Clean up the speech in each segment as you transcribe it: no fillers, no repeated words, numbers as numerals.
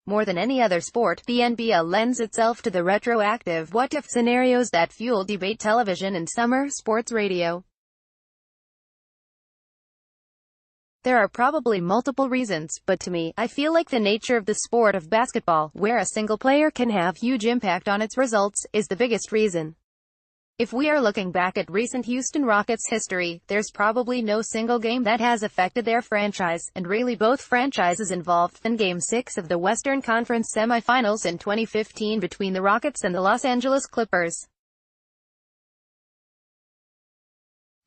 More than any other sport, the NBA lends itself to the retroactive what-if scenarios that fuel debate television and summer sports radio. There are probably multiple reasons, but to me, I feel like the nature of the sport of basketball, where a single player can have huge impact on its results, is the biggest reason. If we are looking back at recent Houston Rockets history, there's probably no single game that has affected their franchise, and really both franchises involved in Game 6 of the Western Conference semifinals in 2015 between the Rockets and the Los Angeles Clippers.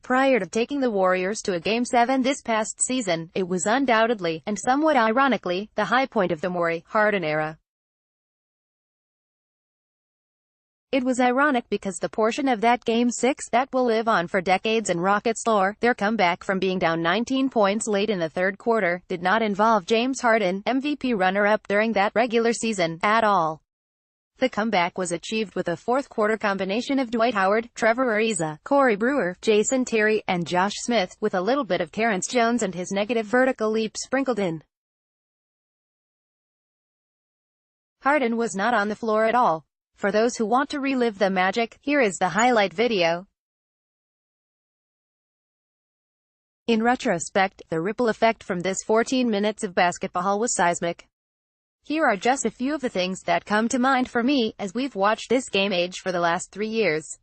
Prior to taking the Warriors to a Game 7 this past season, it was undoubtedly, and somewhat ironically, the high point of the Morey-Harden era. It was ironic because the portion of that Game 6 that will live on for decades in Rockets lore, their comeback from being down 19 points late in the third quarter, did not involve James Harden, MVP runner-up during that regular season, at all. The comeback was achieved with a fourth-quarter combination of Dwight Howard, Trevor Ariza, Corey Brewer, Jason Terry, and Josh Smith, with a little bit of Terrence Jones and his negative vertical leap sprinkled in. Harden was not on the floor at all. For those who want to relive the magic, here is the highlight video. In retrospect, the ripple effect from this 14 minutes of basketball was seismic. Here are just a few of the things that come to mind for me, as we've watched this game age for the last 3 years.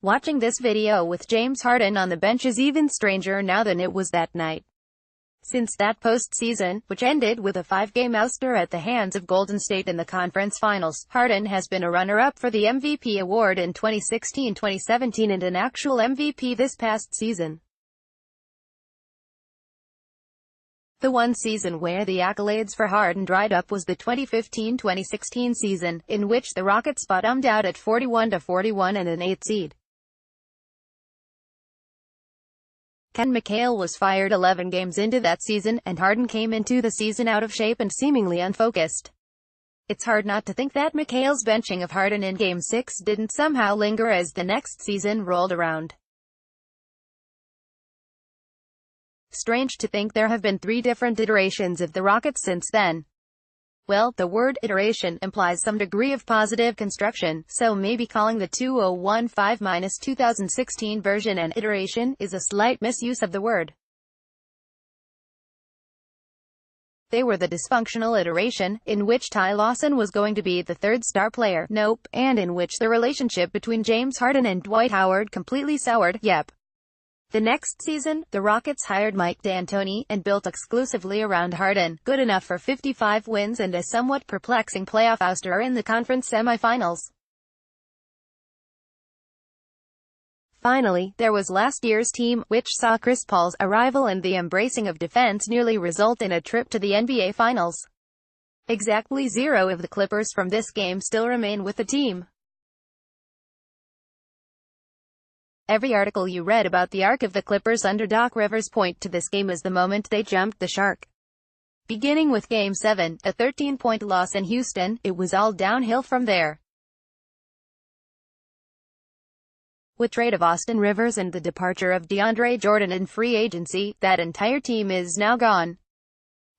Watching this video with James Harden on the bench is even stranger now than it was that night. Since that postseason, which ended with a 5-game ouster at the hands of Golden State in the conference finals, Harden has been a runner-up for the MVP award in 2016, 2017 and an actual MVP this past season. The one season where the accolades for Harden dried up was the 2015-2016 season, in which the Rockets bottomed out at 41-41 and an 8th seed. Ken McHale was fired 11 games into that season, and Harden came into the season out of shape and seemingly unfocused. It's hard not to think that McHale's benching of Harden in Game 6 didn't somehow linger as the next season rolled around. Strange to think there have been 3 different iterations of the Rockets since then. Well, the word iteration implies some degree of positive construction, so maybe calling the 2015-2016 version an iteration is a slight misuse of the word. They were the dysfunctional iteration, in which Ty Lawson was going to be the third star player, nope, and in which the relationship between James Harden and Dwight Howard completely soured, yep. The next season, the Rockets hired Mike D'Antoni, and built exclusively around Harden, good enough for 55 wins and a somewhat perplexing playoff ouster in the conference semifinals. Finally, there was last year's team, which saw Chris Paul's arrival and the embracing of defense nearly result in a trip to the NBA Finals. Exactly 0 of the Clippers from this game still remain with the team. Every article you read about the arc of the Clippers under Doc Rivers point to this game as the moment they jumped the shark. Beginning with Game 7, a 13-point loss in Houston, it was all downhill from there. With trade of Austin Rivers and the departure of DeAndre Jordan in free agency, that entire team is now gone.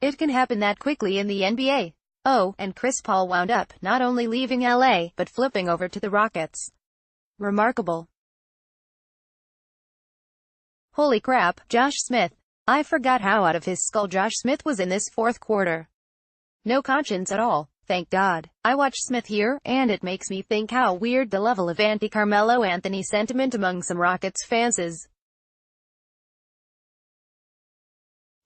It can happen that quickly in the NBA. Oh, and Chris Paul wound up not only leaving LA, but flipping over to the Rockets. Remarkable. Holy crap, Josh Smith. I forgot how out of his skull Josh Smith was in this fourth quarter. No conscience at all, thank God. I watch Smith here, and it makes me think how weird the level of anti-Carmelo Anthony sentiment among some Rockets fans is.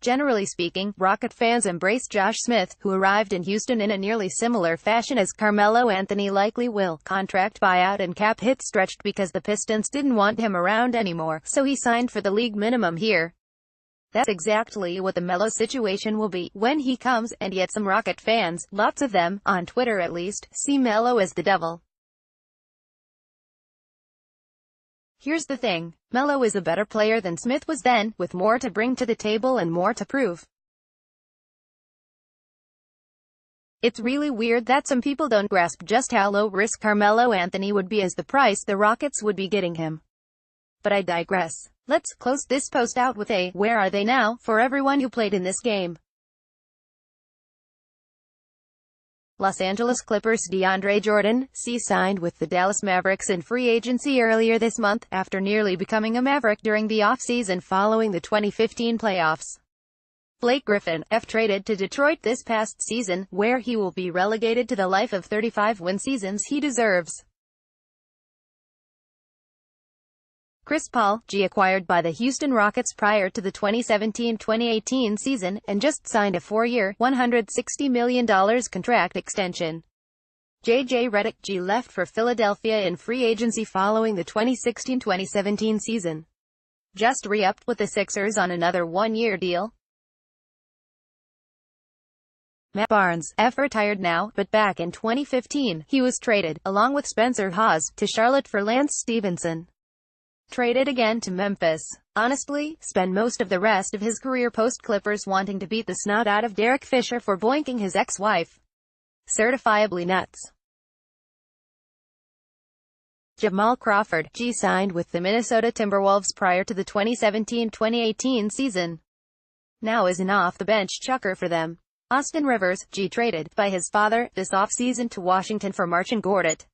Generally speaking, Rocket fans embrace Josh Smith, who arrived in Houston in a nearly similar fashion as Carmelo Anthony likely will. Contract buyout and cap hit stretched because the Pistons didn't want him around anymore, so he signed for the league minimum here. That's exactly what the Melo situation will be when he comes, and yet some Rocket fans, lots of them, on Twitter at least, see Melo as the devil. Here's the thing, Melo is a better player than Smith was then, with more to bring to the table and more to prove. It's really weird that some people don't grasp just how low-risk Carmelo Anthony would be as the price the Rockets would be getting him. But I digress. Let's close this post out with a "Where are they now?" for everyone who played in this game. Los Angeles Clippers' DeAndre Jordan, signed with the Dallas Mavericks in free agency earlier this month, after nearly becoming a Maverick during the offseason following the 2015 playoffs. Blake Griffin, traded to Detroit this past season, where he will be relegated to the life of 35-win seasons he deserves. Chris Paul, acquired by the Houston Rockets prior to the 2017-2018 season, and just signed a 4-year, $160 million contract extension. JJ Redick, left for Philadelphia in free agency following the 2016-2017 season. Just re-upped with the Sixers on another 1-year deal. Matt Barnes, retired now, but back in 2015, he was traded, along with Spencer Hawes, to Charlotte for Lance Stephenson. Traded again to Memphis. Honestly, spent most of the rest of his career post-Clippers wanting to beat the snot out of Derek Fisher for boinking his ex-wife. Certifiably nuts. Jamal Crawford, signed with the Minnesota Timberwolves prior to the 2017-2018 season. Now is an off-the-bench chucker for them. Austin Rivers, traded by his father this offseason to Washington for Marcin Gortat.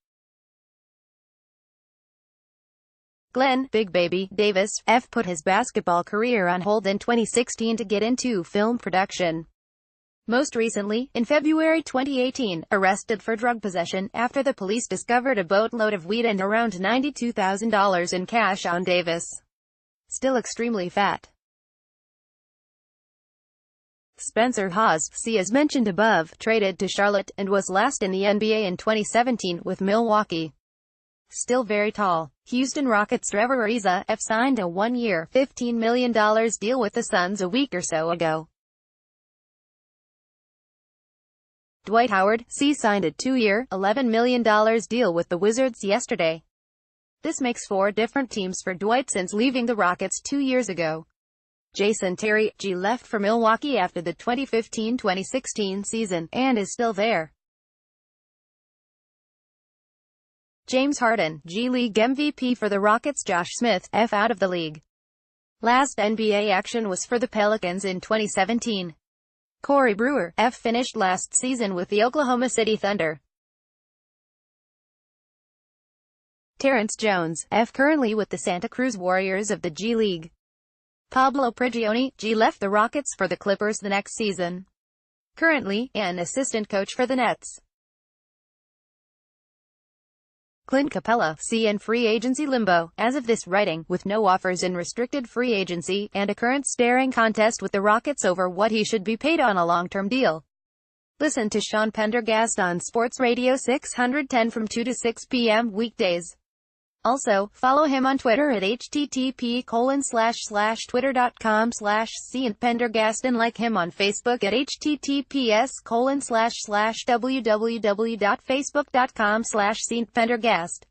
Glenn "Big Baby" Davis, put his basketball career on hold in 2016 to get into film production. Most recently, in February 2018, arrested for drug possession, after the police discovered a boatload of weed and around $92,000 in cash on Davis. Still extremely fat. Spencer Hawes, as mentioned above, traded to Charlotte, and was last in the NBA in 2017 with Milwaukee. Still very tall. Houston Rockets' Trevor Ariza, signed a 1-year, $15 million deal with the Suns a week or so ago. Dwight Howard, signed a 2-year, $11 million deal with the Wizards yesterday. This makes 4 different teams for Dwight since leaving the Rockets 2 years ago. Jason Terry, left for Milwaukee after the 2015-2016 season, and is still there. James Harden, League MVP for the Rockets. Josh Smith, out of the league. Last NBA action was for the Pelicans in 2017. Corey Brewer, finished last season with the Oklahoma City Thunder. Terrence Jones, currently with the Santa Cruz Warriors of the G League. Pablo Prigioni, left the Rockets for the Clippers the next season. Currently, an assistant coach for the Nets. Clint Capella, in free agency limbo, as of this writing, with no offers in restricted free agency, and a current staring contest with the Rockets over what he should be paid on a long-term deal. Listen to Sean Pendergast on Sports Radio 610 from 2 to 6 p.m. weekdays. Also, follow him on Twitter at http://twitter.com/CPendergast and like him on Facebook at https://www.facebook.com/CPendergast.